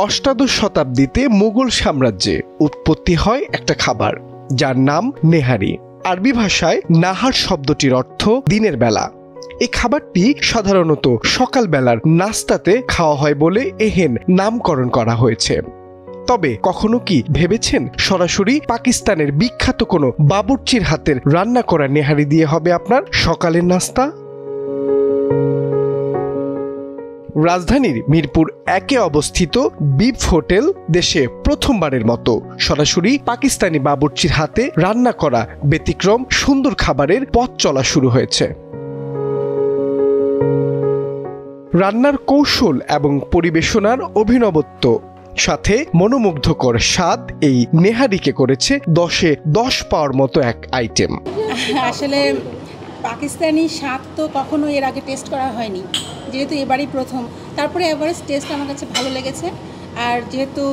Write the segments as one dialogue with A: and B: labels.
A: অষ্টাদশ শতাব্দীতে মুঘল সাম্রাজ্যে উৎপত্তি হয় একটা খাবার, যার নাম নেহারি। আরবি ভাষায় নাহার শব্দটির অর্থ দিনের বেলা। এই খাবারটি সাধারণত সকালবেলার নাস্তাতে খাওয়া হয় বলে এহেন নামকরণ করা হয়েছে। তবে কখনো কি ভেবেছেন সরাসরি পাকিস্তানের বিখ্যাত কোনো বাবুর্চির হাতের রান্না করা নেহারি দিয়ে হবে আপনার সকালের নাস্তা? রাজধানীর মিরপুর 1-এ অবস্থিত বিফ হোটেল দেশে প্রথমবারের মতো সরাসরি পাকিস্তানি বাবুর্চির হাতে রান্না করা ব্যতিক্রম সুন্দর খাবারের পথ চলা শুরু হয়েছে। রান্নার কৌশল এবং পরিবেশনার অভিনবত্ব সাথে মনোমুগ্ধকর স্বাদ এই নেহারিকে করেছে 10-এ 10 পাওয়ার মতো এক আইটেম।
B: আসলে পাকিস্তানি স্বাদ তো কখনো এর আগে টেস্ট করা হয়নি, যেহেতু এবারই প্রথম। তারপরে এভারেজ টেস্ট আমার কাছে ভালো লেগেছে। আর যেহেতু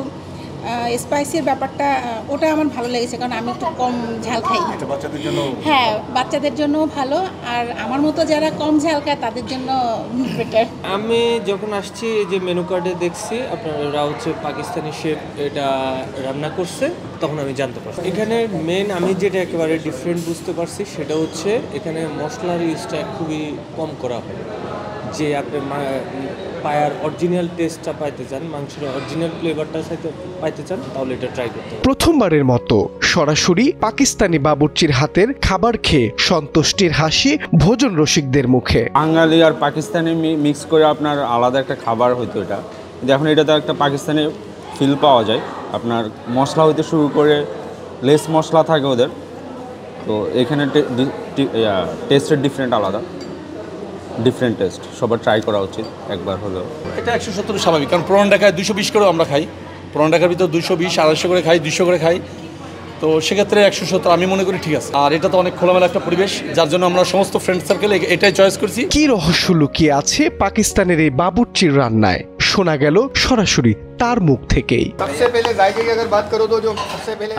B: স্পাইসির ব্যাপারটা ওটা আমার ভালো লেগেছে, কারণ আমি একটু কম ঝাল খাই। হ্যাঁ, বাচ্চাদের জন্য ভালো, আর আমার মতো যারা কম ঝাল খায় তাদের জন্য বেটার।
C: আমি যখন আসছি যে মেনু কার্ডে দেখছি আপনারা হচ্ছে পাকিস্তানি শেফ এটা রান্না করছে, তখন আমি জানতে পারছি এখানে মেন আমি যেটা একেবারে ডিফারেন্ট বুঝতে পারছি সেটা হচ্ছে এখানে মশলার ইউজটা খুবই কম করা হয়। যে আপনি পায়ার অরিজিনাল টেস্টটা পাইতে চান, মাংসের অরিজিনাল ফ্লেভারটা পাইতে চান, তাহলে এটা ট্রাই করতে হবে।
A: প্রথমবারের মতো সরাসরি পাকিস্তানি বাবুর্চির হাতের খাবার খেয়ে সন্তুষ্টির হাসি ভোজন রসিকদের মুখে।
D: বাঙালি আর পাকিস্তানি মিক্স করে আপনার আলাদা একটা খাবার হইতো এটা, এখন এটাতে একটা পাকিস্তানি ফিল পাওয়া যায়। আপনার মশলা হইতে শুরু করে লেস মশলা থাকে ওদের, তো এখানে টেস্টের আলাদা ডিফারেন্ট টেস্ট, সবার ট্রাই করা উচিত একবার হলেও।
E: এটা 170 স্বাভাবিক, কারণ পুরান ঢাকায় 220 করেও আমরা খাই। পুরান ঢাকার ভিতর 220, 250 করে খাই, 200 করে খাই। তো সেক্ষেত্রে 170 আমি মনে করি ঠিক আছে। আর এটা তো অনেক খোলামেলা একটা পরিবেশ, যার জন্য আমরা সমস্ত ফ্রেন্ড সার্কেলে এটাই চয়েস করছি।
A: কি রহস্য লুকিয়ে আছে পাকিস্তানের এই বাবুর্চির রান্নায়, শোনা গেল সরাসরি তার মুখ থেকেই।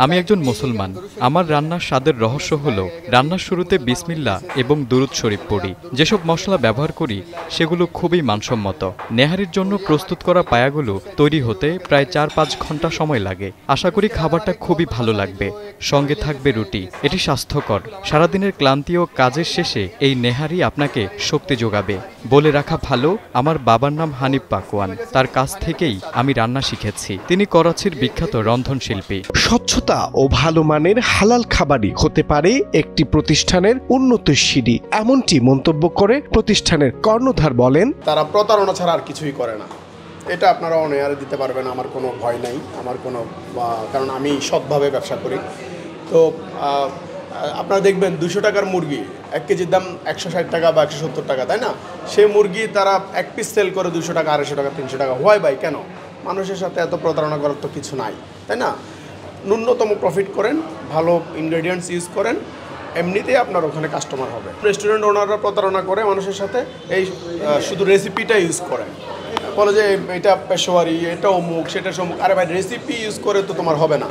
F: আমি একজন মুসলমান, আমার রান্নার স্বাদের রহস্য হলো রান্নার শুরুতে বিসমিল্লাহ এবং দুরুদ শরীফ পড়ি। যেসব মশলা ব্যবহার করি সেগুলো খুবই মানসম্মত। নেহারির জন্য প্রস্তুত করা পায়াগুলো তৈরি হতে প্রায় 4-5 ঘন্টা সময় লাগে। আশা করি খাবারটা খুবই ভালো লাগবে, সঙ্গে থাকবে রুটি। এটি স্বাস্থ্যকর। সারাদিনের ক্লান্তি ও কাজের শেষে এই নেহারি আপনাকে শক্তি যোগাবে। বলে রাখা ভালো, আমার বাবার নাম হানিফ পাকওয়ান, তার কাছ থেকেই আমি রান্না শিখেছি। তিনি করাচির বিখ্যাত রন্ধনশিল্পী।
A: স্বচ্ছতা ও ভালো মানের হালাল খাবারই হতে পারে একটি প্রতিষ্ঠানের উন্নতির সিঁড়ি, এমনটি মন্তব্য করে প্রতিষ্ঠানের কর্ণধার বলেন,
G: তারা প্রতারণা ছাড়া আর কিছুই করে না। এটা আপনারা অনেয়ারে দিতে পারবেন, আমার কোনো ভয় নাই, আমার কোনো, কারণ আমি সৎভাবে ব্যবসা করি। তো আপনারা দেখবেন 200 টাকার মুরগি 1 কেজির দাম 160 টাকা বা 170 টাকা, তাই না? সেই মুরগি তারা 1 পিস সেল করে 200 টাকা, 250 টাকা, 300 টাকা। হয় ভাই, কেন? মানুষের সাথে এত প্রতারণা করার তো কিছু নাই, তাই না? ন্যূনতম প্রফিট করেন, ভালো ইনগ্রেডিয়েন্টস ইউজ করেন, এমনিতেই আপনার ওখানে কাস্টমার হবে। রেস্টুরেন্ট ওনাররা প্রতারণা করে মানুষের সাথে, এই শুধু রেসিপিটা ইউজ করে, বলে যে এটা পেশোয়ারি, এটা অমুক, সেটা সমুক। আরে ভাই, রেসিপি ইউজ করে তো তোমার হবে না।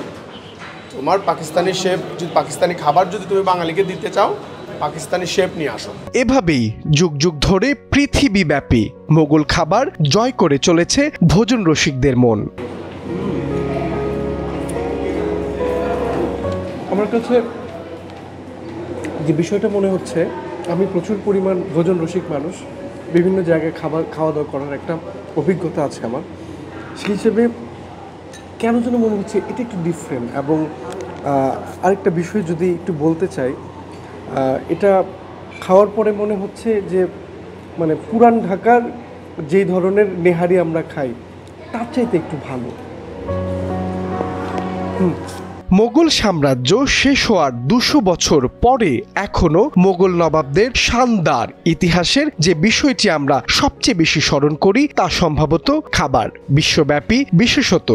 G: তোমার পাকিস্তানি শেফ, যদি পাকিস্তানি খাবার যদি তুমি বাঙালিকে দিতে চাও, পাকিস্তানি শেফ নিয়ে আসো।
A: এভাবেই যুগ যুগ ধরে পৃথিবীব্যাপী মোগল খাবার জয় করে চলেছে ভোজন রসিকদের মন।
H: আমার কাছে যে বিষয়টা মনে হচ্ছে, আমি প্রচুর পরিমাণ ভোজন রসিক মানুষ, বিভিন্ন জায়গায় খাওয়া দাওয়া করার একটা অভিজ্ঞতা আছে আমার। সেই হিসেবে কেন যেন মনে হচ্ছে এটা একটু ডিফারেন্ট। এবং আরেকটা বিষয় যদি একটু বলতে চাই, এটা খাওয়ার পরে মনে হচ্ছে যে মানে পুরান ঢাকার যেই ধরনের নেহারি আমরা খাই তার চাইতে একটু ভালো।
A: মোগল সাম্রাজ্য শেষ হওয়ার 200 বছর পরে এখনো মোগল নবাবদের শানদার ইতিহাসের যে বিষয়টি আমরা সবচেয়ে বেশি স্মরণ করি তা সম্ভবত খাবার। বিশ্বব্যাপী, বিশেষত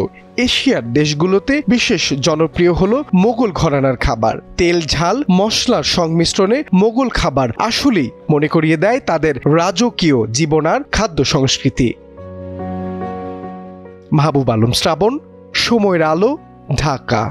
A: এশিয়ার দেশগুলোতে বিশেষ জনপ্রিয় হলো মোগল ঘরানার খাবার। তেল, ঝাল, মশলার সংমিশ্রণে মোগল খাবার আসলেই মনে করিয়ে দেয় তাদের রাজকীয় জীবনার খাদ্য সংস্কৃতি। মাহবুব আলম শ্রাবণ, সময়ের আলো, ঢাকা।